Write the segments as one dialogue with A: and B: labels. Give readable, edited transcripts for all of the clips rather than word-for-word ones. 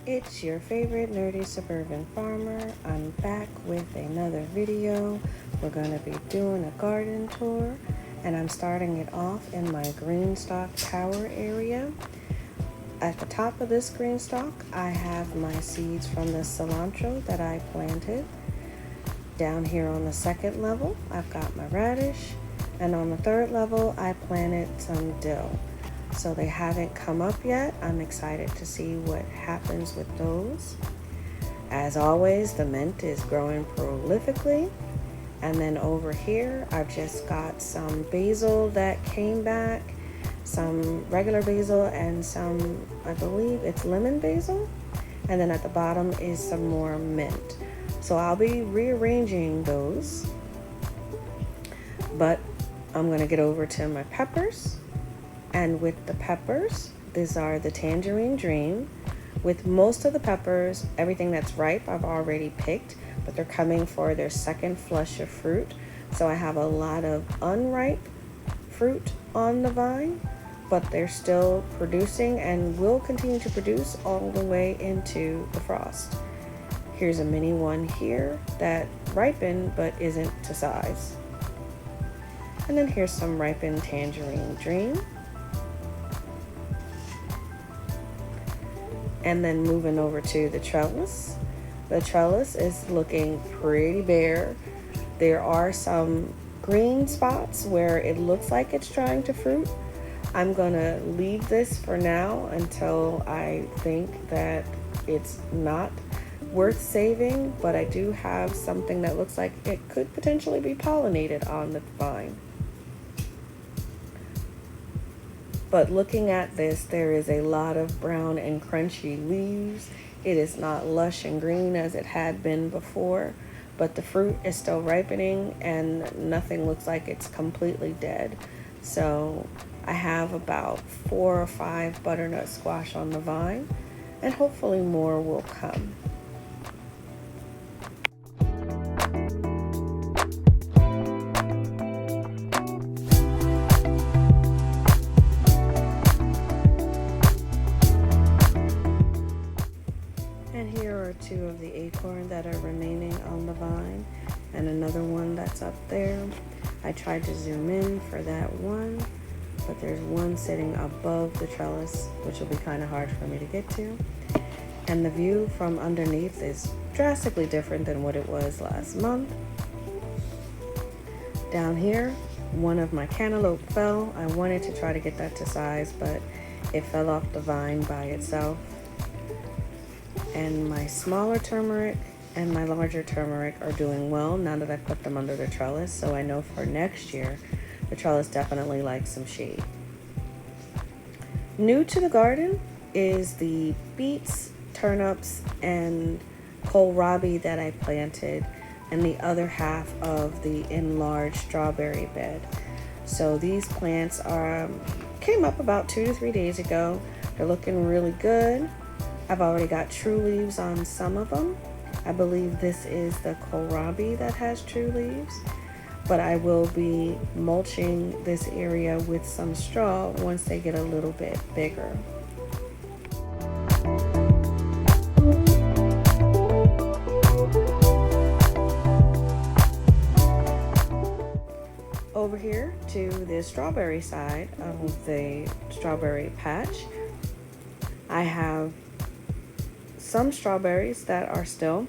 A: It's your favorite nerdy suburban farmer. I'm back with another video. We're going to be doing a garden tour, and I'm starting it off in my green stalk tower area. At the top of this green stalk, I have my seeds from the cilantro that I planted. Down here on the second level, I've got my radish, and on the third level, I planted some dill. So they haven't come up yet. I'm excited to see what happens with those. As always, the mint is growing prolifically. And then over here, I've just got some basil that came back, some regular basil, and some, I believe it's lemon basil. And then at the bottom is some more mint. So I'll be rearranging those. But I'm going to get over to my peppers. And with the peppers, these are the Tangerine Dream. With most of the peppers, everything that's ripe I've already picked, but they're coming for their second flush of fruit. So I have a lot of unripe fruit on the vine, but they're still producing and will continue to produce all the way into the frost. Here's a mini one here that ripened but isn't to size. And then here's some ripened Tangerine Dream. And then moving over to the trellis. The trellis is looking pretty bare. There are some green spots where it looks like it's trying to fruit. I'm gonna leave this for now until I think that it's not worth saving, but I do have something that looks like it could potentially be pollinated on the vine. But looking at this, there is a lot of brown and crunchy leaves. It is not lush and green as it had been before, but the fruit is still ripening and nothing looks like it's completely dead. So I have about 4 or 5 butternut squash on the vine, and hopefully more will come. And here are 2 of the acorn that are remaining on the vine, and another one that's up there. I tried to zoom in for that one, but there's one sitting above the trellis, which will be kind of hard for me to get to. And the view from underneath is drastically different than what it was last month. Down here, one of my cantaloupe fell. I wanted to try to get that to size, but it fell off the vine by itself. And my smaller turmeric and my larger turmeric are doing well now that I put them under the trellis, so I know for next year the trellis definitely likes some shade. New to the garden is the beets, turnips, and kohlrabi that I planted, and the other half of the enlarged strawberry bed. So these plants came up about 2 to 3 days ago. They're looking really good. I've already got true leaves on some of them. I believe this is the kohlrabi that has true leaves, but I will be mulching this area with some straw once they get a little bit bigger. Over here to the strawberry side of the strawberry patch, I have some strawberries that are still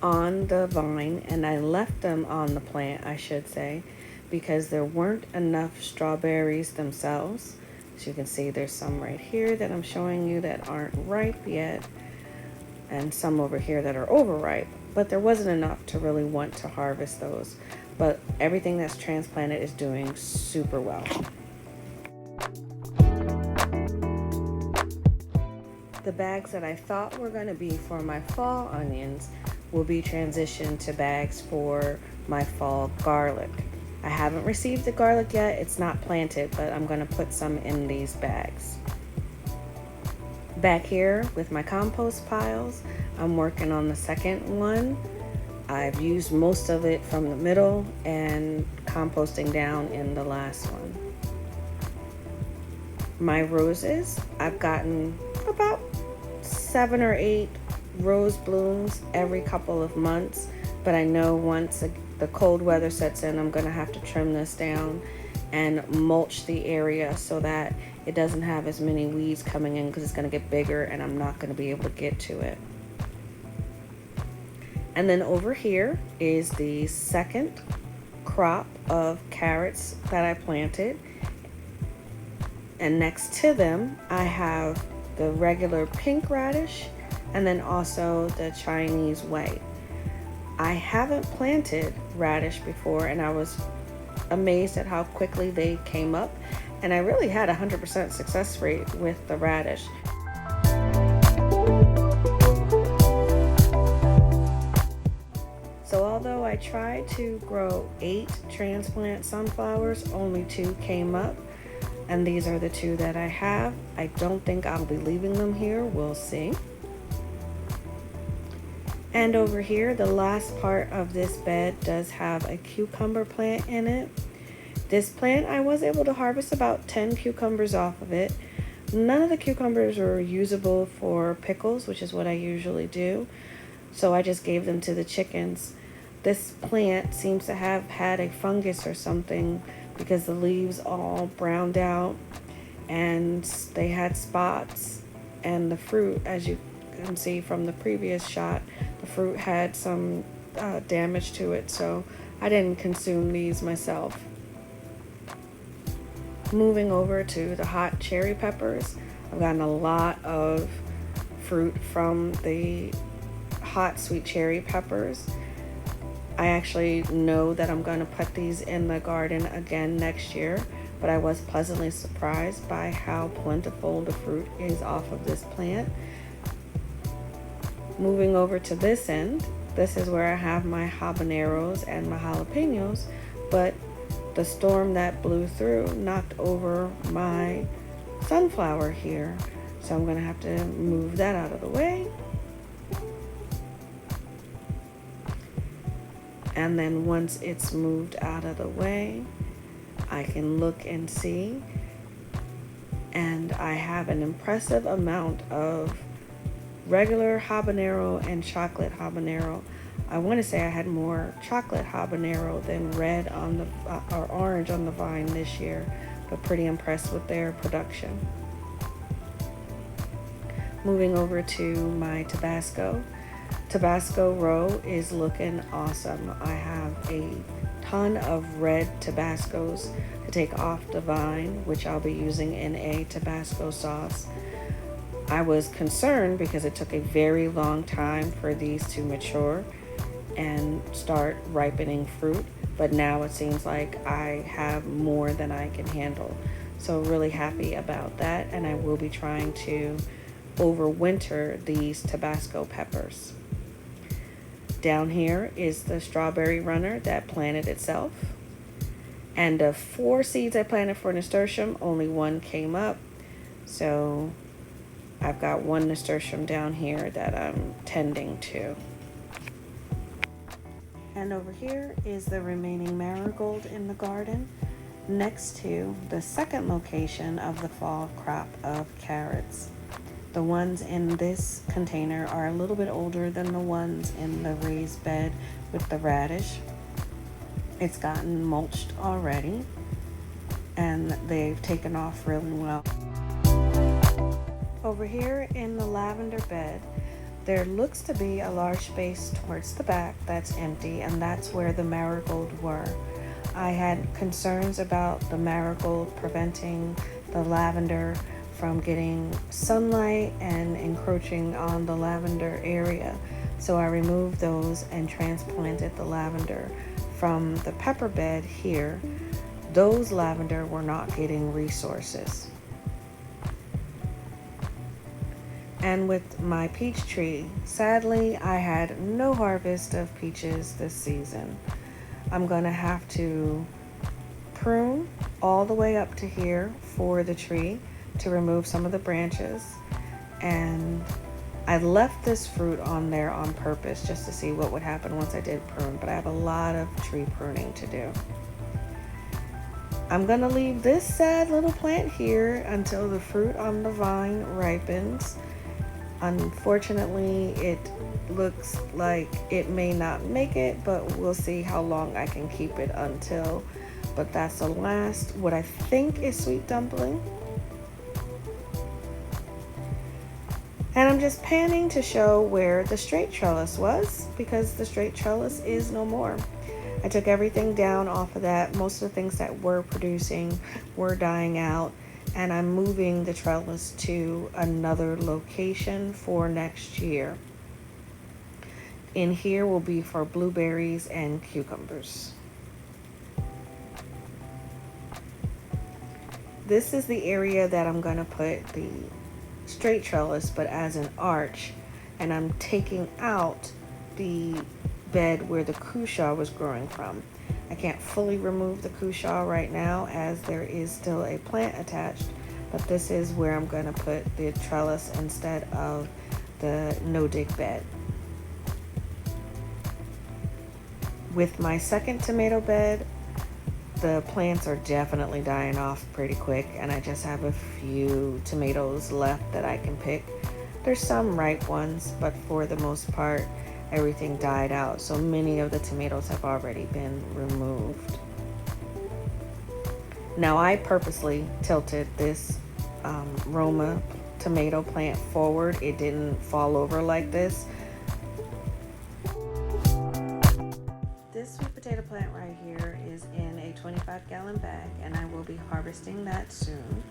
A: on the vine, and I left them on the plant, I should say, because there weren't enough strawberries themselves. As you can see, there's some right here that I'm showing you that aren't ripe yet, and some over here that are overripe, but there wasn't enough to really want to harvest those. But everything that's transplanted is doing super well. The bags that I thought were going to be for my fall onions will be transitioned to bags for my fall garlic. I haven't received the garlic yet. It's not planted, but I'm going to put some in these bags. Back here with my compost piles, I'm working on the second one. I've used most of it from the middle and composting down in the last one. My roses, I've gotten about 7 or 8 rose blooms every couple of months, but I know once the cold weather sets in, I'm gonna have to trim this down and mulch the area so that it doesn't have as many weeds coming in, because it's gonna get bigger and I'm not gonna be able to get to it. And then over here is the second crop of carrots that I planted. And next to them, I have the regular pink radish and then also the Chinese white. I haven't planted radish before, and I was amazed at how quickly they came up. And I really had 100% success rate with the radish. So although I tried to grow 8 transplant sunflowers, only 2 came up. And these are the 2 that I have. I don't think I'll be leaving them here. We'll see. And over here, the last part of this bed does have a cucumber plant in it. This plant, I was able to harvest about 10 cucumbers off of it. None of the cucumbers were usable for pickles, which is what I usually do. So I just gave them to the chickens. This plant seems to have had a fungus or something, because the leaves all browned out and they had spots, and the fruit, as you can see from the previous shot, the fruit had some damage to it, so I didn't consume these myself. Moving over to the hot cherry peppers, I've gotten a lot of fruit from the hot sweet cherry peppers. I actually know that I'm going to put these in the garden again next year, but I was pleasantly surprised by how plentiful the fruit is off of this plant. Moving over to this end, this is where I have my habaneros and my jalapenos, but the storm that blew through knocked over my sunflower here, so I'm going to have to move that out of the way. And then once it's moved out of the way, I can look and see. And I have an impressive amount of regular habanero and chocolate habanero. I want to say I had more chocolate habanero than red on the or orange on the vine this year, but pretty impressed with their production. Moving over to my Tabasco. Tabasco row is looking awesome. I have a ton of red Tabascos to take off the vine, which I'll be using in a Tabasco sauce. I was concerned because it took a very long time for these to mature and start ripening fruit, but now it seems like I have more than I can handle. So really happy about that, and I will be trying to overwinter these Tabasco peppers. Down here is the strawberry runner that planted itself. And of 4 seeds I planted for nasturtium, only 1 came up. So I've got 1 nasturtium down here that I'm tending to. And over here is the remaining marigold in the garden, next to the second location of the fall crop of carrots. The ones in this container are a little bit older than the ones in the raised bed with the radish. It's gotten mulched already, and they've taken off really well. Over here in the lavender bed, there looks to be a large space towards the back that's empty, and that's where the marigold were. I had concerns about the marigold preventing the lavender from getting sunlight and encroaching on the lavender area. So I removed those and transplanted the lavender from the pepper bed here. Those lavender were not getting resources. And with my peach tree, sadly, I had no harvest of peaches this season. I'm gonna have to prune all the way up to here for the tree to remove some of the branches, and I left this fruit on there on purpose just to see what would happen once I did prune, but I have a lot of tree pruning to do. I'm gonna leave this sad little plant here until the fruit on the vine ripens, Unfortunately, it looks like it may not make it, but we'll see how long I can keep it until. But that's the last, what I think is sweet dumpling. And I'm just panning to show where the straight trellis was, because the straight trellis is no more. I took everything down off of that. Most of the things that were producing were dying out, and I'm moving the trellis to another location for next year. In here will be for blueberries and cucumbers. This is the area that I'm going to put the straight trellis, but as an arch, and I'm taking out the bed where the cushaw was growing from. I can't fully remove the cushaw right now as there is still a plant attached, but this is where I'm going to put the trellis instead of the no-dig bed. With my second tomato bed, the plants are definitely dying off pretty quick, and I just have a few tomatoes left that I can pick. There's some ripe ones, but for the most part, everything died out. So many of the tomatoes have already been removed. Now I purposely tilted this Roma tomato plant forward. It didn't fall over like this. This sweet potato plant right here is in a 25-gallon bag, and I will be harvesting that soon.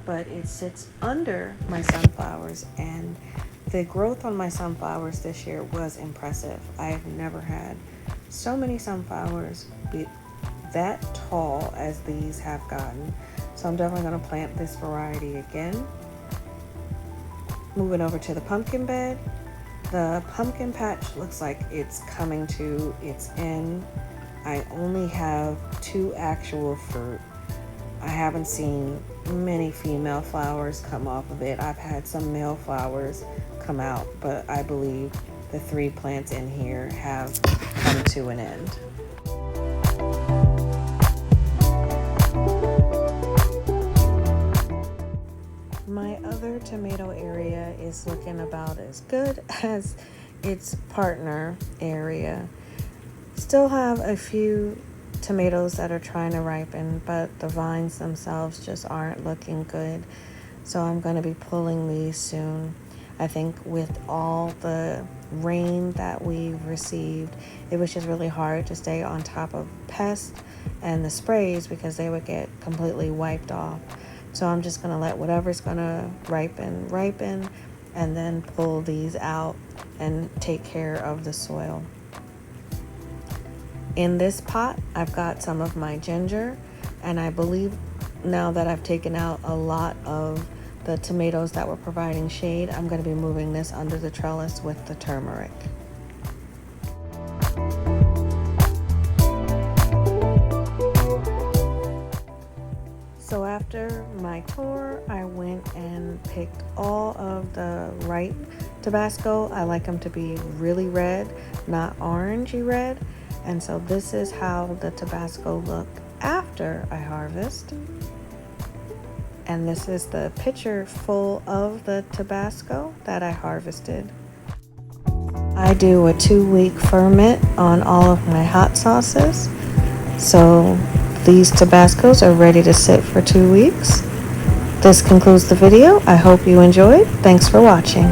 A: But it sits under my sunflowers, and the growth on my sunflowers this year was impressive. I have never had so many sunflowers be that tall as these have gotten. So I'm definitely going to plant this variety again. Moving over to the pumpkin bed. The pumpkin patch looks like it's coming to its end. I only have 2 actual fruit. I haven't seen many female flowers come off of it. I've had some male flowers come out, but I believe the 3 plants in here have come to an end. My other tomato area is looking about as good as its partner area. Still have a few tomatoes that are trying to ripen, but the vines themselves just aren't looking good. So I'm going to be pulling these soon. I think with all the rain that we've received, it was just really hard to stay on top of pests and the sprays because they would get completely wiped off. So I'm just going to let whatever's going to ripen, and then pull these out and take care of the soil. In this pot, I've got some of my ginger, and I believe now that I've taken out a lot of the tomatoes that were providing shade, I'm going to be moving this under the trellis with the turmeric. So after my tour, I went and picked all of the ripe Tabasco. I like them to be really red, not orangey red. And so this is how the Tabasco look after I harvest. And this is the pitcher full of the Tabasco that I harvested. I do a 2-week ferment on all of my hot sauces. So these Tabascos are ready to sit for 2 weeks. This concludes the video. I hope you enjoyed. Thanks for watching.